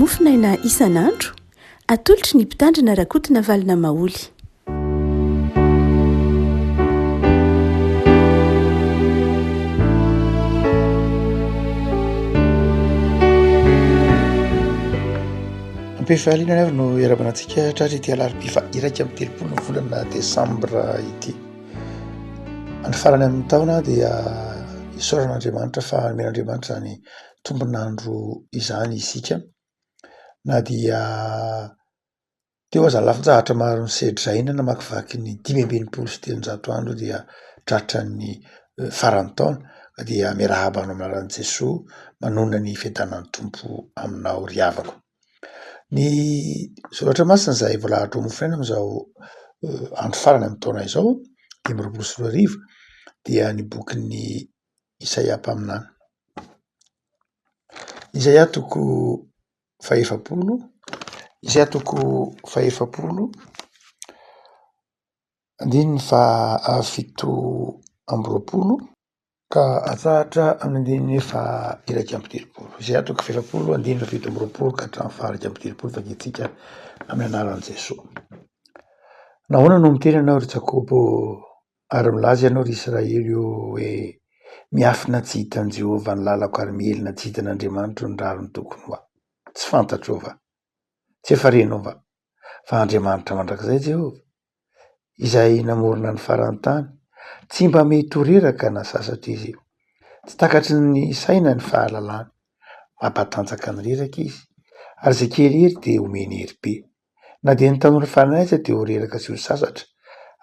mofinaina isan'andro atolotry ny mpitandrina rakotina valina maoly. Ampefaliana avy no erabanantsika tratra ity alarobia fa iraika amin'ny telopolo volana desambra ity. Andro farany amin'ny taona dia isaoran'Andriamanitra fa men'Andriamanitra zany tombonandro izany isika, na dia teo aza lafin-tsahatra maro ny sedraina namakivaky ny 5,700 andro dia tratran'ny faran'ny taona dia miarahaba anao amin'ny anaran'i Jesosy manona ny fiadanan'ny Tompo aminao ry havako. Ny soratra masina izay voalahatra ao mofinaina amin'izao andro farany amin'ny taona izao 2024 dia ny bokin'ny Isaia mpaminany. Isaia toko fahaefapolo andininy fa fito amby roapolo ka atsahatra amin'ny andininy fa iraika amby telopolo. Isaia toko fahaefapolo andininy fa fito amby roapolo ka hatramin'ny fa iraika amby telopolo vakitsika amin'ny anaran'i Jesosy. Nahoana no miteny ianao ry Jakobo ary milaza ianao ry Israely io hoe miafina tsy hitan'i Jehovah ny lalako ary mielina tsy hitan'Andriamanitra ny rariny tokony ho ahy. Tsy fantatrao va? Tsy efa renao va? Fa Andriamanitra mandrakizay Jehovah izay namorona ny faran'ny tany, tsy mba mety ho reraka na sasatra izy io. Tsy takatry ny saina ny fahalalany, mampatanjaka ny reraka izy ary izay kely hery dia omeny hery be. Na dia ny tanora farany aza dia ho reraka sy ho sasatra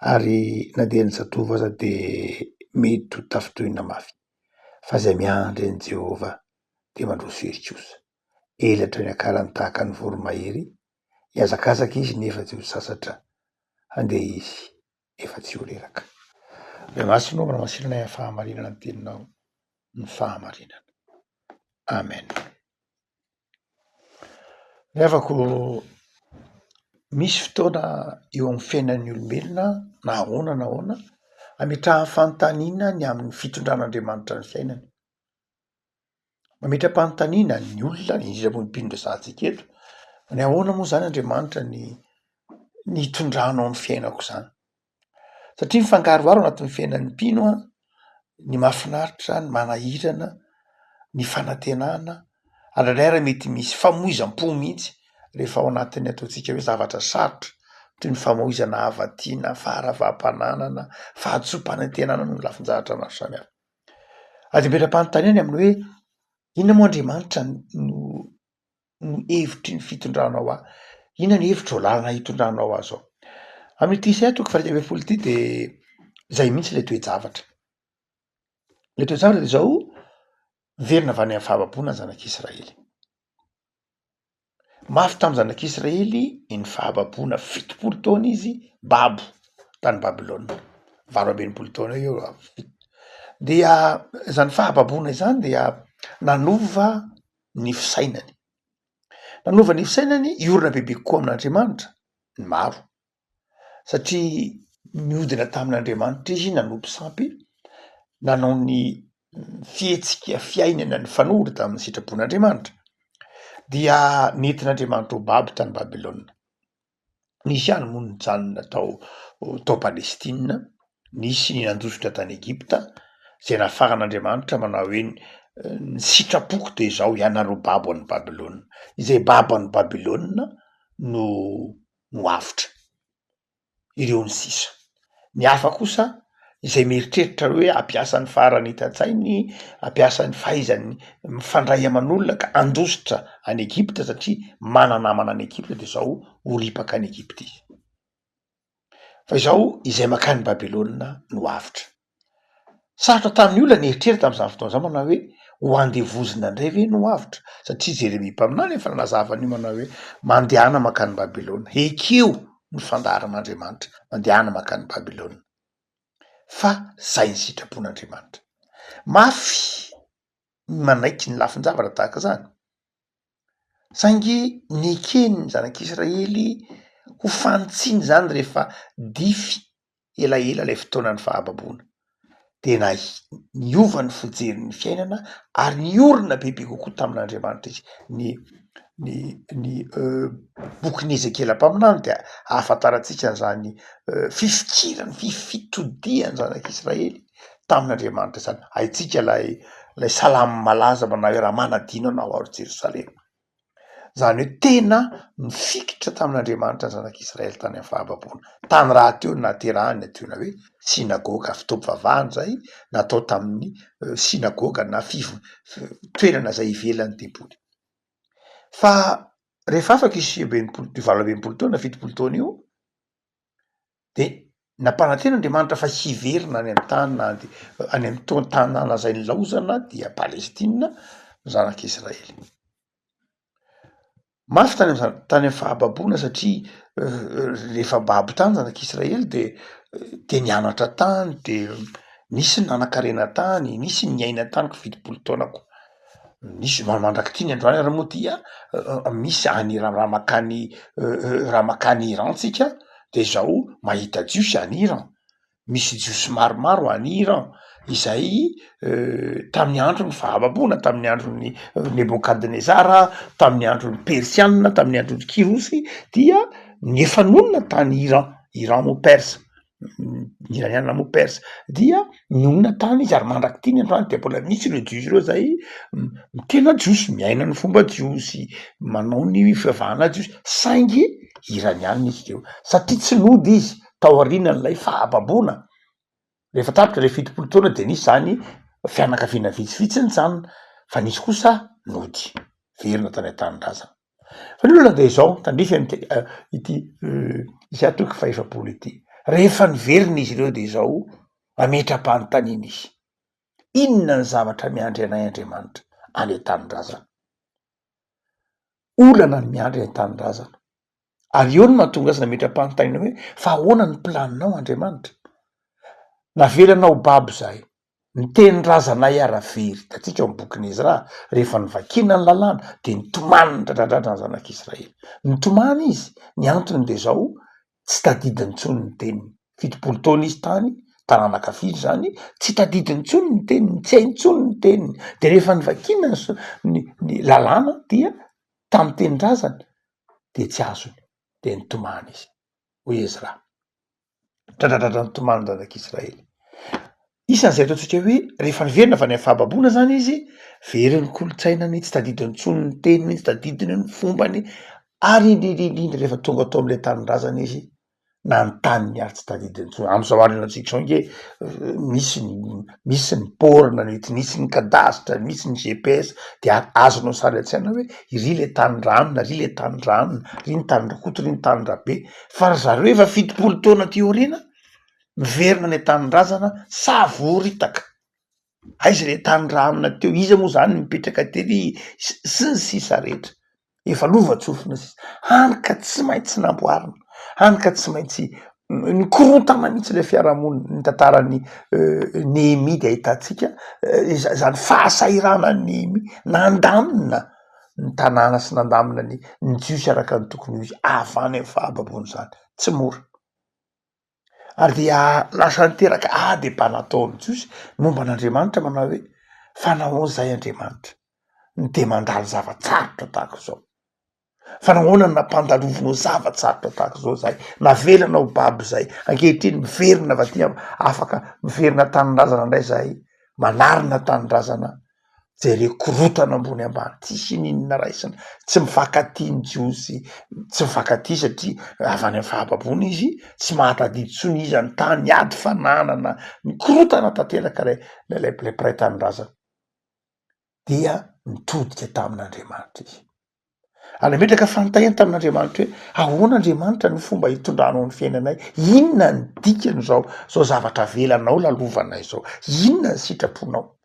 ary na dia ny zatovo aza dia mety ho tafitohina mafy. Fa izay miandry an'i Jehovah dia mandroso hery kosa. Elatra ny akarany tahaka ny voromahery, hiazakazaka izy nefa tsy ho sasatra, handeha izy nefa tsy ho reraka. Andriamasina manamasinana ny fahamarinana ny teninao, ny fahamarinana. Amen. Rehavako misy fotoana eo amin'ny fiainan'ny olombelona na ahoana hametrahan'ny fanontaniana ny amin'ny fitondran'Andriamanitra ny fiainany. Mametra-panontaniana ny olona indrindra moa ny mpino resantsika eto, ny ahoana moa zany Andriamanitra ny hitondranao ny fiainako zany. Satria mifangaroharo anatin'ny fiainan'ny mpino ny mahafinaritra, ny manahirana, ny fanantenana, andraindray ary mety misy famoizam-po mihitsy rehefa ao anatin'ny ataontsika hoe zavatra sarotra toy ny famoizana havatiana, faharavam-pananana, fahatsoam-panantenana no lafin-jahatra maro samihafa. Ary mametra-panontaniana amin'ny hoe inona moa Andriamanitra no hevitry ny fitondranao ahy? Inona ny hevitro lalana hitondranao ahy zao? Amin'ity Isaia toko faha 120 ity dia izay mihitsy ilay toe-javatra. Ilay toe-javatra dia izao: verina avy any amin'ny fahababoana ny zanak'Israely. Mafy tamin'ny zanak'Israely ny fahababoana 70 taona izy babo tany Babilôna. 20 taona eo dia izany fahababoana izany dia nanova ny fisainany. Nanova ny fisainany iorina bebe kokoa amin'Andriamanitra ny maro. Satria mihodina tamin'Andriamanitra izy nanompo sampy, nanao ny fihetsika fiainana ny fanoro tamin'ny sitrapon'Andriamanitra dia nentin'Andriamanitra ho babo tany Babilôna. Nisy ihany moa ny janona tao Palestina, nisy ny nandositra tany Egipta, izay nafaran'Andriamanitra manao hoe ny sitrapoko dia izao ianareo babo an'ny Babilôna. Izay babo an'ny Babilôna no avotra. Ireo ny sisa. Ny hafa kosa izay mieritreritra hoe ampiasa ny farany hitan-tsainy, ampiasa ny fahaizany mifandray aman'olona ka andositra any Egipta satria mana-namana any Egipta dia izao ho ripaka any Egipta izy. Fa izao izay makany Babilôna no avotra. Sarotra tamin'ny olona ny eritreritra tamin'izany fotoana izany manao hoe ho andevozina indray ve no avotra, satria Jeremia mpaminany efa nanazava an'io manao hoe mandehana makany Babilôna. Ekeo ny fandaharan'Andriamanitra, mandehana makany Babilôna. Fa zay ny sitrapon'Andriamanitra. Mafy manaiky ny lafin-javatra tahaka izany. Saingy nekeny ny zanak'Israely ho fantsiany zany rehefa dify elaela ilay fotoanan'ny fahababoana. Dia niova ny fijeriny fiainana ary niorina bebe kokoa tamin'Andriamanitra izy. ny bokyny Ezekela mpaminany de ahafantaratsika zany fifikirany fitodiany zanak'Israely tamin'Andriamanitra zany. Haitsika lay salamy malaza manao hoe raha manadino anao ao Jerosalema. Zany hoe tena mifikitra tamin'Andriamanitra ny zanak'Israely tany amin'ny fahababona. Tany raha teo naterahany ationa hoe sinagoga fitaovavahana zay natao tamin'ny sinagoga na toerana zay ivelan'ny tempoly. Fa rehefa afaka izy valo amby enimpolo taona fitopolo taona io de nampanantena Andriamanitra fa hiverina any amin'ny tany na any amin'ny tanàna zay nilaozana dia Palestina zanak'Israely. Mafy tany amin'ny fahababona satria rehefa babo tany zanak'Israely de nianatra tany de nisy nanan-karena tany, nisy niaina tany fitopolo taonako. Nisy mandraky ty ny androany ary moa dia misy any raha makany Iran tsika de zao mahita jiosy any Iran, misy jiosy maromaro any Iran izay tamin'ny andron'ny fahababona, tamin'ny andron'ny Nebokadnezara, tamin'ny andron'ny Persianina, tamin'ny andron'ny Kirosy dia niefanonona tany Iran mo Persa, iraniana mo Persa dia nionona tany izy ary mandraky ty ny androany de mbola misy reo jiosy reo zay tena jiosy miaina ny fomba jiosy, manao ny fivavahana jiosy saingy iranianina izy reo satria tsy nody izy tao aorianan'ilay fahababona. Rehefa tapitra le fitopolo taona de nisy zany fianakaviana vitsivitsy nijanona fa nisy kosa nody verina tany an-tanindrazana. Fa ny olona de zao tandrify ity isy atoky faefapolo ity. Rehefa niverina izy ireo de zao ametra-panontaniana izy. Inona ny zavatra miandry anay Andriamanitra any an-tanindrazana? Olana ny miandry any an-tanindrazana. Ary eo no mahatonga azy nametra-panontaniana hoe fa ahoana ny planinao Andriamanitra? Navelanao babo zahay, niteny-drazanay ara-very tatsika amin'ny bokin'ny Ezra rehefa nivakina ny lalàna de nitomany ny dradrandrana zanak'Israely. Nitomany izy, ny antony de zao tsy tadidiny intsony ny teniny. Fitopolo taona izy tany, tanànakavily zany, tsy tadidiny intsony ny teniny, tsy hay intsony ny teniny. De rehefa nivakina ny lalàna dia tamin'ny teny-drazany de tsy azony de nitomany izy. Hoy Ezra. Dradradradra nitomany zanak'Israely. Isan'izay ataontsika hoe rehefa niverina avy any amin'ny fahababona zany izy, very ny kolotsainany, tsy tadidiny intsony ny teniny, tsy tadidiny ny fombany, ary indrindrindrindra rehefa tonga tao amin'ilay tanin-drazana izy na ny taniny ary tsy tadidiny intsony. Am'izao andro antsika zao nge misy ny borne nisy ny kadasitra, misy ny GPS de azonao sary an-tsaina hoe iry le tanin-dranona, ry le tanin-dranona, ry ny tanin-drakoto, ry ny tanin-drabe. Fa zareo efa fitopolo taona ty aoriana miverina ny tanin-drazana savoritaka. Aiza le tanin-dranona teo, iza moa zany mipetraka tery sy ny sisa rehetra. Efa lova-tsofina sisa. Hany ka tsy maintsy namboarina, hany ka tsy maintsy nikorotana mihitsy le fiarahamonina ny tantaran'ny Nehemia de ahitantsika zany fahasairana Nehemia nandamina ny tanàna sy nandamina ny jiosy araka ny tokony ho izy avy any amin'ny fahababony zany. Tsy mora. Ary dia lasa niteraka adem-panataon'ny jiosy momba an'Andriamanitra manao hoe fa nahoana zay Andriamanitra de mandalo zavatsarotra tahaka zao? Fa nahoana nampandalovinao zavatsarotra tahaka zao zahay? Navelanao babo zay, ankehitriny miverina avy aty afaka miverina tanin-drazana indray zahay, manarina tanin-drazana zay le korotana ambony ambany, tsisy ninona raisina, tsy mifankatia ny jiosy, tsy mifankatia satria avy any amin'ny fahababona izy, tsy mahatadidy intsony izy any tany, ady fananana, nikorotana tanteraka lay mpiray tanin-drazana dia nitodika tamin'Andriamanitra izy. Anametraka fanontaniana tamin'Andriamanitra hoe ahoana Andriamanitra ny fomba hitondranao ny fiainanay? Inona ny dikany zao zavatra velanao lalovanay zao? Inona ny sitraponao?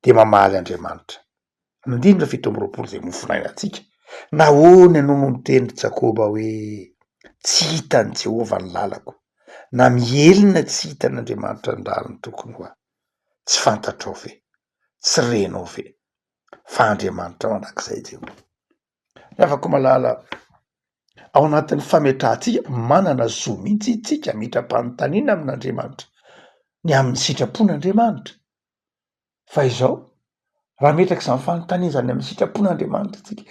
De mamaly Andriamanitra. Andindra fito amby roapolo zay mofinainantsika. Nahoana ianao no miteny Jakoba hoe tsy hitan'i Jehova ny lalako, na mielina tsy hitan'Andriamanitra ny lalany tokony ho ahy. Tsy fantatrao ve? Tsy renao ve? Fa Andriamanitra mandrakizay Jehova. Afaka malala ao anatin'ny fametrahantsika manana zo mihitsy tsika mitra-panontaniana amin'Andriamanitra ny amin'ny sitrapon'Andriamanitra. Fa izao raha metraka izany fanontaniana zany amin'ny sitrapon'Andriamanitra tsika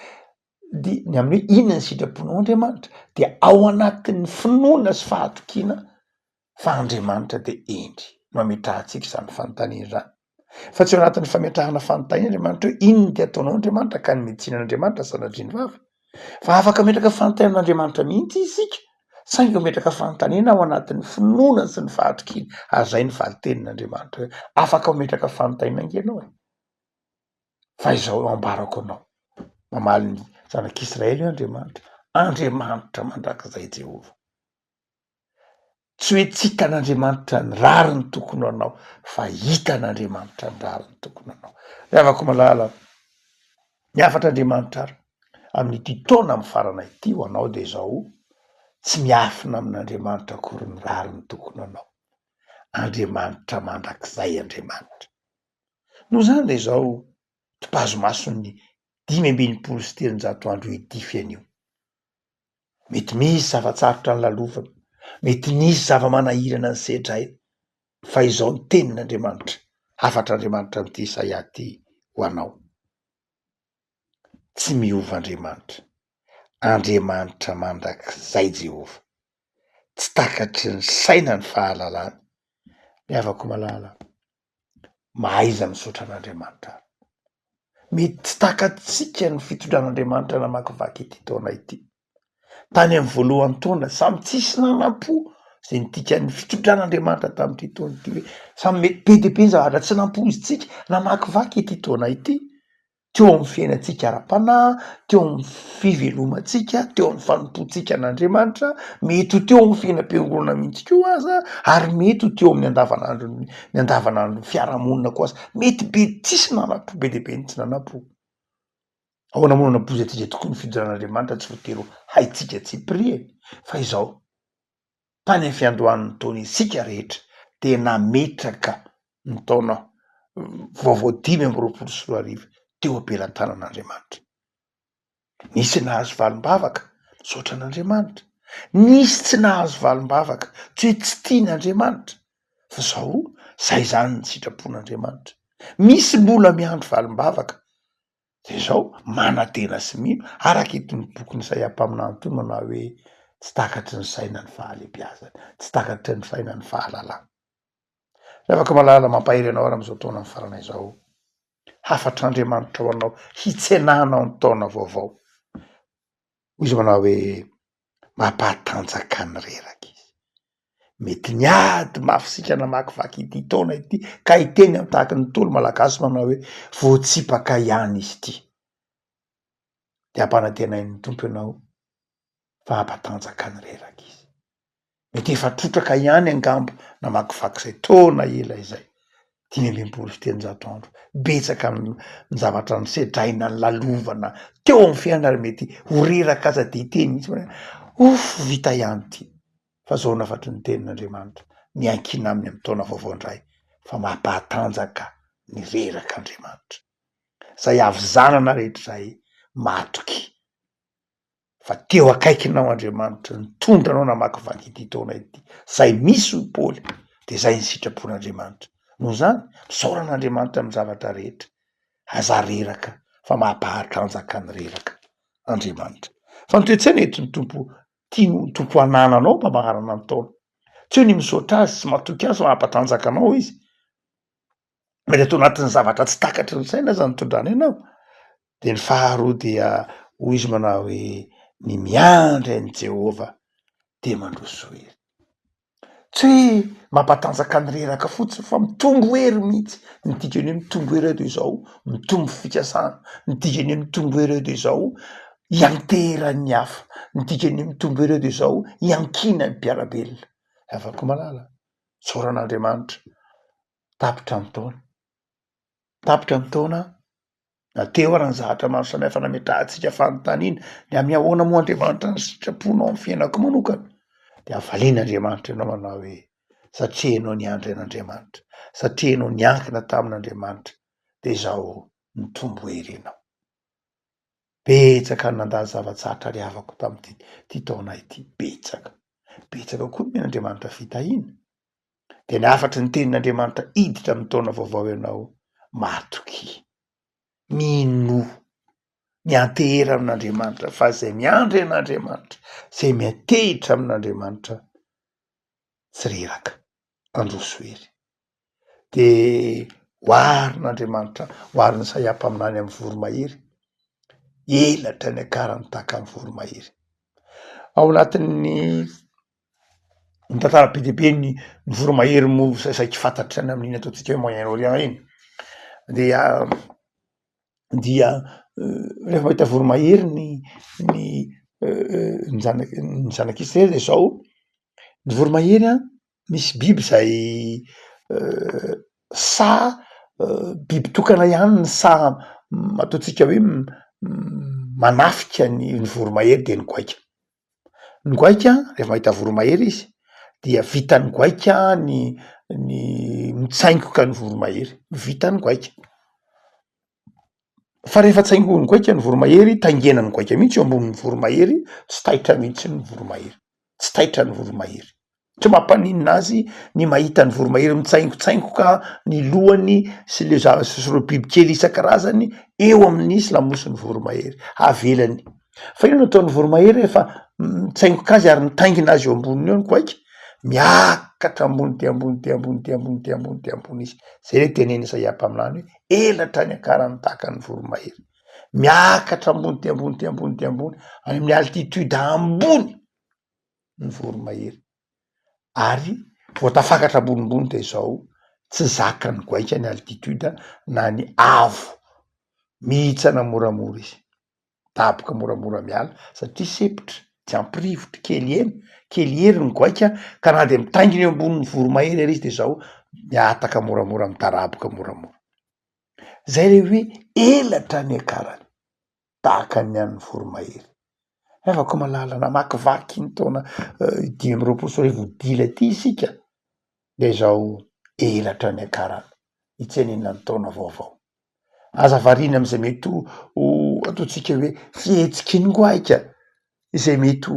ny amin'ny hoe inona ny sitraponao Andriamanitra dia ao anatin'ny finoana sy fahatokiana fa Andriamanitra de endry no ametrahantsika izany fanontaniana zany fa tsy ao anatin'ny fametrahana fanontaniana Andriamanitra hoe inona ty ataonao Andriamanitra ka ny meditsinan'Andriamanitra sanadriny vava fa afaka metraka fanontanian'Andriamanitra mihitsy isika saingy metraka fanontaniana ao anatin'ny finoana sy ny fahatokiana ary zay ny valitenin'Andriamanitra hoe afaka metraka fanontaniana angenao fa izao ambarako anao mamaly ny zanak'Israely Andriamanitra mandrakizay Jehova tsy hoe tsy hitan'Andriamanitra ny rary ny tokony anao fa hitan'Andriamanitra ny rary ny tokony anao avako malala ny afatr'Andriamanitra ary amin'ity taona amin'ny farana ity ho anao de zao tsy miafina amin'Andriamanitra akory ny rary ny tokony anao Andriamanitra mandrakizay Andriamanitra no zany de zao topazo mason'ny 5:30 andro idify anio mety misy zavatsarotra ny lalovana mety misy zava-manahirana ny sedray fa izao ny tenin'Andriamanitra afatr'Andriamanitra am'ty Isaia ty ho anao tsy miova Andriamanitra mandrakizay Jehova tsy takatry ny saina ny fahalalany miavako malala mahaiza misaotra an'Andriamanitra mety tsy takatsika ny fitondran'Andriamanitra namakivaky ity taona ity tany amin'ny voalohan'ny taona samy tsisy nanam-po zay nitika ny fitondran'Andriamanitra tamin'ity taona ity hoe samy mety be de be ny zavatra tsy nampoizitsika namakivaky ity taona ity teo amin'ny fiainantsika ara-panahy teo amin'ny fivelomantsika teo amin'ny fanompoantsika an'Andriamanitra mety ho teo amin'ny fiainam-piangonana mihitsy koa aza ary mety ho teo amin'ny andavanandro fiarahamonina koa aza mety be tsisy nanam-po be de be ny tsy nanam-po ahoana moa nabozatsika tokony ny fidondran'Andriamanitra tsy voatery haitsika tsy prie fa izao tany amin'ny fiandohan'ny taona isika rehetra de nametraka ny taona vaovao 5:24 teo ampelantanan'Andriamanitra nisy nahazo valim-bavaka misaotra an'Andriamanitra nisy tsy nahazo valim-bavaka tsy hoe tsy tian'Andriamanitra fa zao zay zany ny sitrapon'Andriamanitra misy mbola miandro valim-bavaka de zao manatena sy mino araka itony boky ny Isaiam-paminany tony manao hoe tsy takatry ny saina ny fahalebiazana tsy takatry ny saina ny fahalalana afaka malala mampahery anao ary am'izao taona ny farana izao hafatr'Andriamanitra ho anao hitsenanao ny taona vaovao izy manao hoe mampatanjaka ny reraka izy mety niady mafisika namakivaky ity taona ity ka hiteny amin'ny tahaky ny tolo malagasy manao hoe voatsipaka ihany izy ity de ampanantenain'ny tompo ianao fa hampatanjaka ny reraka izy mety efa trotraka ihany angambo namakivaky izay taona ela izay 5:30 andro betsaka ny zavatra ny sedraina ny lalovana teo amin'ny fiainana ary mety ho reraka aza de hiteny mihitsy vita ihany ty fa zao nafatry ny tenin'Andriamanitra miankina aminy amin'ny taona vaovao indray fa mampatanjaka ny reraka Andriamanitra zay avy zanana rehetra zay matoky fa teo akaikinao Andriamanitra nitondra anao namakivaky ity taona ity zay misy ho Paoly de zay ny sitrapon'Andriamanitra noho zany misaoran'Andriamanitra amin'ny zavatra rehetra aza reraka fa mampatanjaka ny reraka Andriamanitra fa nitoetsaina eto ny tompo tiano ny tompo anananao mpamaharana ny taona tsy hoe ny misaotra azy sy matoky azy fa mampatanjaka anao izy mety atao anatin'ny zavatra tsy takatry ny saina aza nitondrana ianao de ny faharoa dia hoy izy manao hoe ny miandry an'i Jehova de mandroso hery tsy hoe mampatanjaka ny reraka fotsiny fa mitombo hery mihitsy ny dikany hoe mitombo hery eto izao mitombo fikasana ny dikany hoe mitombo hery eto izao ianteran'ny hafa ny dikany hoe mitombo hery eto izao iankina ny mpiarabelona afaka malala saoran'Andriamanitra tapitra ny taona na teo ary ny zahatra maro samihafa nametrahantsika fanontaniana ny amin'ny ahoana moa Andriamanitra ny sitraponao amin'ny fiainako manokana de avalian'Andriamanitra ianao manao hoe satria ianao niandry an'Andriamanitra satria ianao niankina tamin'Andriamanitra de zao mitombo hery ianao betsaka ny nandalo zavatsarotra ariavako tamin'ity taona ity betsaka koa ny men'Andriamanitra fitahiana de ny afatry ny tenin'Andriamanitra iditra amin'ny taona vaovao ianao matoky mino miantehera amin'Andriamanitra fa zay miandry an'Andriamanitra zay miantehitra amin'Andriamanitra tsy reraka androso ery de hoarin'Andriamanitra hoariny Saiam-paminany amin'ny voromahery elatra ny akarany tahaka ny voromahery ao anatin'ny tantara be deaibe ny voromahery mo saiky fantatry any amin'iny ataotsika hoe Moyen-Orient iny dia rehefa mahita voromahery ny zanak'Israely de zao ny voromahery a misy biby zay biby tokana ihany ny ataotsika hoe manafika ny voromahery de ny goaika rehefa mahita voromahery izy dia vitany goaika ny mitsaingoka ny voromahery vitany goaika fa rehefa tsaingony goaika ny voromahery taingenany goaika mihitsy eo ambonin'ny voromahery tsy taitra mihitsy ny voromahery tsy taitra ny voromahery tsy mampaninona azy ny mahita ny voromahery mitsaingotsaingoka ny lohany sy le sy ro biby kely isan-karazany eo amin'isy lamosiny voromahery avelany fa ino no ataon'ny voromahery rehefa mitsaingoka azy ary nitaingina azy eo amboniny eo ny goaika miakatra ambony de ambony de ambony de ambony de ambony de ambony izy zay le teneny Saiam-paminany hoe elatra ny akarany tahaka ny voromahery miakatra ambony de ambony de ambony de ambony any amin'ny altitude ambony ny voromahery ary vao tafakatra ambonimbony de zao tsy zaka ny goaika ny altitude na ny avo mihitsana moramora izy daboka moramora miala satria sepitra tsy ampirivotry kely hery ny goaika ka na de mitaingina eo ambonin'ny voromahery ary izy de zao miataka moramora mitaraboka moramora zay le hoe elatra ny akarany tahaka ny an'ny voromahery afaka malala namakivaky ny taona 520 ty isika de zao elatra ny akarany itsenina ny taona vaovao aza varina am'izay mety ho ataotsika hoe fihetsiky ny goaika izay mety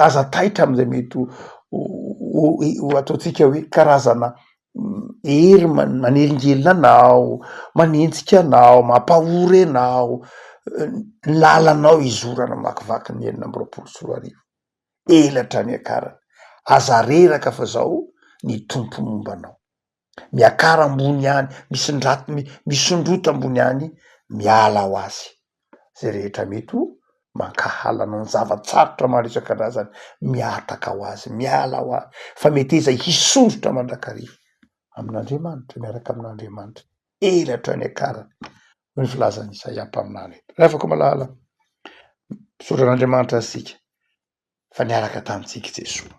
aza taitra am'izay mety ho ataotsika hoe karazana hery manelingelina anao manenjika anao mampahory anao lalanao izorana makivaky ny 420 elatra ny akarany aza reraka fa zao ny tompo mombanao miakara ambony any misondrota ambony any miala ho azy zay rehetra mety ho mankahalana ny zavatsarotra maro isan-karazany miataka ho azy miala ho azy fa mety eza hisondrotra mandrakariva amin'Andriamanitra miaraka amin'Andriamanitra elatra ny akarany ny filazany Saiam-paminany afaka malala sotran'Andriamanitra asika fa niaraka tamitsika Jesoa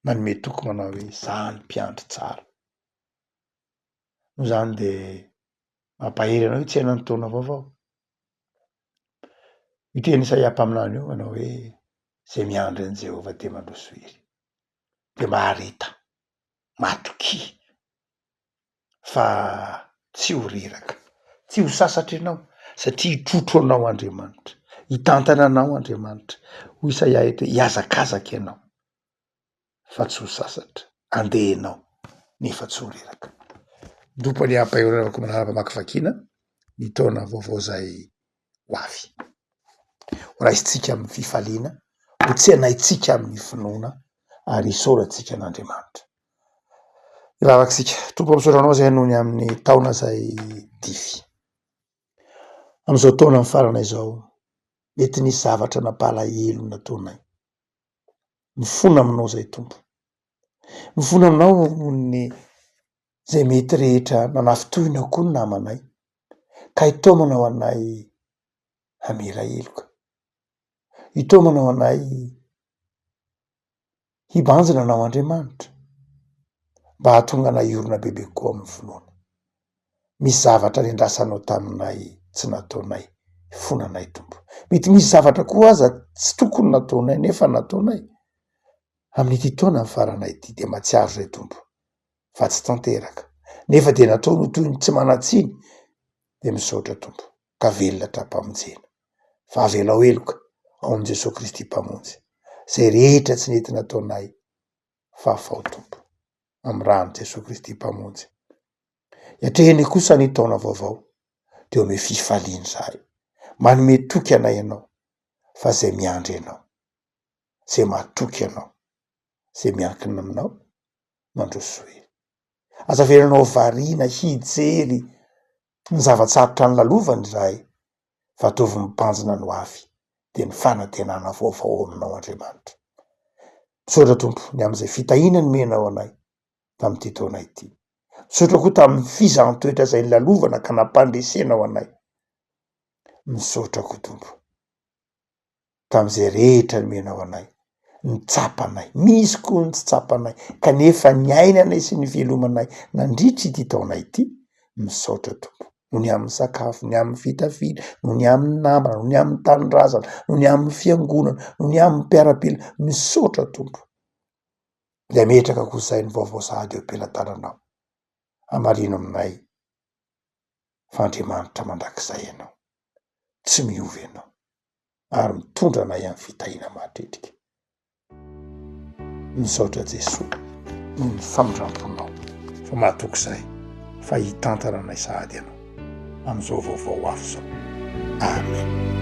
manome toko manao hoe zany mpiandry tsara no zany de mampahery anao hoe tsy hainany taona vaovao miteny Saiam-paminany io manao hoe zay miandry an' Jehova de mandroso ery de maharita matoky fa tsy ho reraka tsy ho sasatra ianao satria hitrotro anao Andriamanitra hitantana anao Andriamanitra ho Isaia eto hiazakazaka ianao fa tsy ho sasatra andehanao nefa tsy ho reraka dopo any ampaheronavako manara-pamaky vakina ny taona vaovao zay ho avy ho raisitsika amin'ny fifaliana ho tsy hanaitsika amin'ny finoana ary hisoratsika an'Andriamanitra iravakitsika tompo ampisoranao zay hanony amin'ny taona zay dify am'izao taona ny faranay zao mety nisy zavatra nampalahelo nataonay mifona aminao zay tompo mifona aminao ny zay mety rehetra nanafitohina koa ny namanay ka itomanao anay hamera eloka itomanao anay hibanjina anao Andriamanitra mba hahatonga anay orona bebe koa amin'ny finoana misy zavatra niandrasanao taminay tsy nataonay fonanay tompo mety misy zavatra koa aza tsy tokony nataonay nefa nataonay amin'ity taona ny faranay ity de matsiaro zay tompo fa tsy tanteraka nefa de natao no toy ny tsy manatsiny de misaotra tompo ka velona tra-pamonjena fa avelao eloka ao am' Jesosy Kristy mpamonjy zay rehetra tsy nety nataonay fa afao tompo amy rano Jesosy Kristy mpamonjy iatrehany kosa ny taona vaovao teo ame fifaliany zahay manome toky anay ianao fa zay miandry ianao zay mahatoky ianao zay miankina aminao mandrosoe azaveranao variana hijery ny zavatsarotra ny lalovany zahay fa tovy mipanjina no avy de ny fanantenana vaovao aminao Andriamanitra. Misaotra Tompo ny am'izay fitahinany menao anay tam'ty taona ity. Misaotra koa tamin'ny fizantoetra zay lalovana ka nampandresenao anay. Misaotra koa Tompo tam'izay rehetra menao anay, ny tsapanay, misy koa ny tsy tsapanay kanefa ny ainanay sy ny velomanay nandritra ity taona ity. Misaotra Tompo no ny amin'ny sakafo, ny amin'ny fitafiana, no ny amin'ny namana, no ny amin'ny tanindrazana, no ny amin'ny fiangonana, no ny amin'ny mpiarapila. Misaotra Tompo de ametraka koa zay ny vaovao sahady eo am-pelantananao. Amarino aminay fa Andriamanitra mandrakizay ianao, tsy miova ianao ary mitondra anay amin'ny fitahina mahatretrika. Misaotra Jesoa no ny famindramponao fa mahatoky zay fa hitantana anay sahady ianao am'izao vaovao afo zao. Amen.